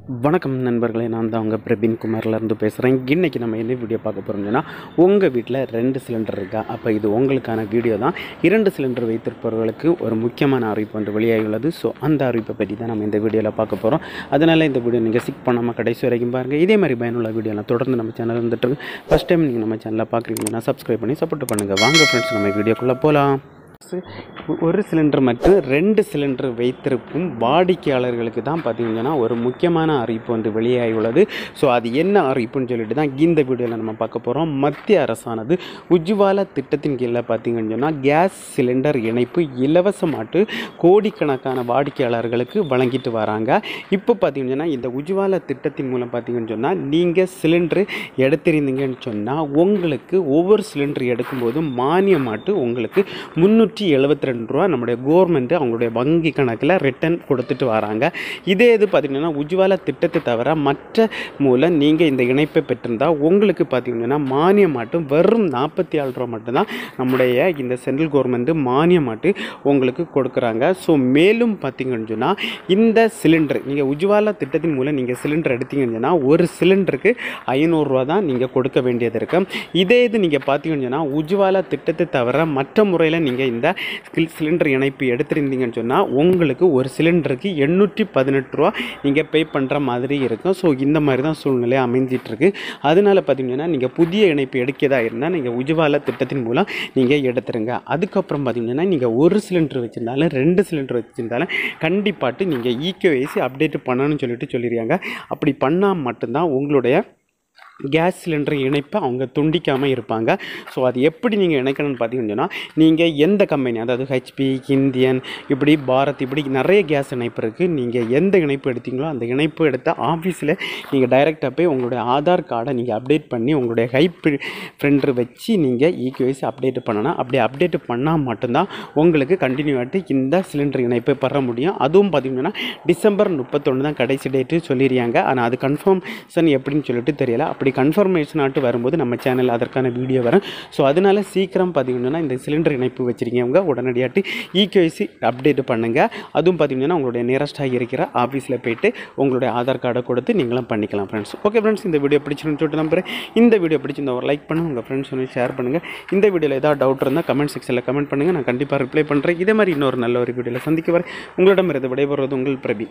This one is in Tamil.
வணக்கம் நண்பர்களே, நான் தான் உங்கள் பிரபீன் குமார்லேருந்து பேசுகிறேன். இன்றைக்கி நம்ம என்ன வீடியோ பார்க்க போகிறோம்னா, உங்கள் வீட்டில் 2 சிலிண்டர் இருக்கா? அப்போ இது உங்களுக்கான வீடியோ தான். 2 சிலிண்டர் வைத்திருப்பவர்களுக்கு ஒரு முக்கியமான அறிவிப்பு ஒன்று வெளியாகியுள்ளது. ஸோ அந்த அறிவிப்பை பற்றி தான் நம்ம இந்த வீடியோவில் பார்க்க போகிறோம். அதனால் இந்த வீடியோ நீங்கள் ஸ்கிப் பண்ணாமல் கடைசி வரைக்கும் பாருங்கள். இதே மாதிரி பயனுள்ள வீடியோலாம் தொடர்ந்து நம்ம சேனல் வந்துட்டு ஃபஸ்ட் டைம் நீங்கள் நம்ம சேனலில் பார்க்குறீங்கன்னா சப்ஸ்கிரைப் பண்ணி சப்போர்ட் பண்ணுங்கள். வாங்க ஃப்ரெண்ட்ஸ், நம்ம வீடியோக்குள்ளே போகலாம். ஒரு சிலிண்டர் மற்றும் 2 சிலிண்டர் வைத்திருக்கும் வாடிக்கையாளர்களுக்கு தான் பார்த்திங்கன்னா ஒரு முக்கியமான அறிவிப்பு வந்து வெளியாகியுள்ளது. ஸோ அது என்ன அறிவிப்புன்னு சொல்லிட்டு தான் இந்த வீடியோவில் நம்ம பார்க்க போகிறோம். மத்திய அரசானது உஜ்வாலா திட்டத்தின் கீழே பார்த்திங்கன்னு சொன்னால் கேஸ் சிலிண்டர் இணைப்பு இலவசமாட்டு கோடிக்கணக்கான வாடிக்கையாளர்களுக்கு வழங்கிட்டு வராங்க. இப்போ பார்த்திங்கன்னா இந்த உஜ்வாலா திட்டத்தின் மூலம் பார்த்திங்கன்னு சொன்னால் நீங்கள் சிலிண்டர் எடுத்திருந்தீங்கன்னு சொன்னால் உங்களுக்கு ஒவ்வொரு சிலிண்டர் எடுக்கும்போது மானியமாட்டு உங்களுக்கு 372 ரூபா நம்முடைய கவர்மெண்ட்டு அவங்களுடைய வங்கி கணக்கில் ரிட்டர்ன் கொடுத்துட்டு வராங்க. இதே இது பார்த்திங்கன்னா உஜ்வாலா திட்டத்தை தவிர மற்ற மூலம் நீங்கள் இந்த இணைப்பை பெற்றிருந்தால் உங்களுக்கு பார்த்திங்கன்னா மானியமாட்டும் வெறும் 47 ரூபா மட்டும்தான் நம்முடைய இந்த சென்ட்ரல் கவர்மெண்ட்டு மானியமாட்டு உங்களுக்கு கொடுக்குறாங்க. ஸோ மேலும் பார்த்திங்கன்னு சொன்னால் இந்த சிலிண்டர் நீங்கள் உஜ்வாலா திட்டத்தின் மூலம் நீங்கள் சிலிண்டர் எடுத்தீங்கன்னு சொன்னால் ஒரு சிலிண்டருக்கு 500 ரூபா தான் நீங்கள் கொடுக்க வேண்டியது இருக்குது. இதே இது நீங்கள் பார்த்திங்கன்னு சொன்னால் உஜ்வாலா திட்டத்தை தவிர மற்ற முறையில் நீங்கள் இந்த சிலிண்டர் இணைப்பு எடுத்திருந்தீங்கன்னு சொன்னால் உங்களுக்கு ஒரு சிலிண்டருக்கு 818 ரூபா நீங்கள் பே பண்ணுற மாதிரி இருக்கும். ஸோ இந்த மாதிரி தான் சூழ்நிலை அமைஞ்சிட்ருக்கு. அதனால் பார்த்திங்கன்னா நீங்கள் புதிய இணைப்பு எடுக்கிறதா இருந்தால் நீங்கள் உஜ்வாலா திட்டத்தின் மூலம் நீங்கள் எடுத்துருங்க. அதுக்கப்புறம் பார்த்திங்கன்னா நீங்கள் ஒரு சிலிண்டர் வச்சுருந்தாலும் 2 சிலிண்டர் வச்சுருந்தாலும் கண்டிப்பாட்டு நீங்கள் EKYC அப்டேட் பண்ணணும்னு சொல்லியிருக்காங்க. அப்படி பண்ணால் மட்டும்தான் உங்களுடைய கேஸ் சிலிண்டர் இணைப்பை அவங்க துண்டிக்காமல் இருப்பாங்க. ஸோ அது எப்படி நீங்கள் இணைக்கணும்னு பார்த்தீங்கன்னு சொன்னால் நீங்கள் எந்த கம்பெனி, அதாவது HP, இந்தியன், இப்படி பாரத், இப்படி நிறைய கேஸ் இணைப்பு இருக்குது. நீங்கள் எந்த இணைப்பு எடுத்தீங்களோ அந்த இணைப்பு எடுத்த ஆஃபீஸில் நீங்கள் டைரெக்டாக போய் உங்களுடைய ஆதார் கார்டை நீங்கள் அப்டேட் பண்ணி உங்களுடைய பிரிண்டர் வச்சு நீங்கள் EKYC அப்டேட் பண்ணணும். அப்படி அப்டேட் பண்ணால் மட்டும்தான் உங்களுக்கு கண்டினியூவாகிட்டு இந்த சிலிண்டர் இணைப்பை பெற முடியும். அதுவும் பார்த்திங்கன்னா டிசம்பர் 31 தான் கடைசி டேட்டு சொல்லிடுறாங்க. ஆனால் அது கன்ஃபர்மேஷன் எப்படின்னு சொல்லிட்டு தெரியல. அப்படி கன்ஃபர்மேஷன் ஆட்டு வரும்போது நம்ம சேனல் அதற்கான வீடியோ வரும். ஸோ அதனால் சீக்கிரம் பார்த்திங்கன்னா இந்த சிலிண்டர் இணைப்பு வச்சுருக்கவங்க உடனடியாட்டு EKYC அப்டேட் பண்ணுங்கள். அதுவும் பார்த்திங்கன்னா உங்களுடைய நியரஸ்ட்டாக இருக்கிற ஆஃபீஸில் போய்ட்டு உங்களுடைய ஆதார் கார்டை கொடுத்து நீங்களும் பண்ணிக்கலாம் ஃப்ரெண்ட்ஸ். ஓகே ஃப்ரெண்ட்ஸ், இந்த வீடியோ பிடிச்சிருன்னு சொல்லிட்டு நம்புறேன். இந்த வீடியோ பிடிச்சிருந்தா ஒரு லைக் பண்ணுங்கள், உங்கள் ஃப்ரெண்ட்ஸ் வந்து ஷேர் பண்ணுங்கள். இந்த வீடியோவில் ஏதாவது டவுட் இருந்தால் கமெண்ட் செக்ஷனில் கமெண்ட் பண்ணுங்கள். நான் கண்டிப்பாக ரிப்ளை பண்ணுறேன். இதே மாதிரி இன்னொரு நல்ல ஒரு வீடியோவில் சந்திக்க வரேன். உங்களிடம் இருந்து விடைபெறுவது உங்கள் பிரபி.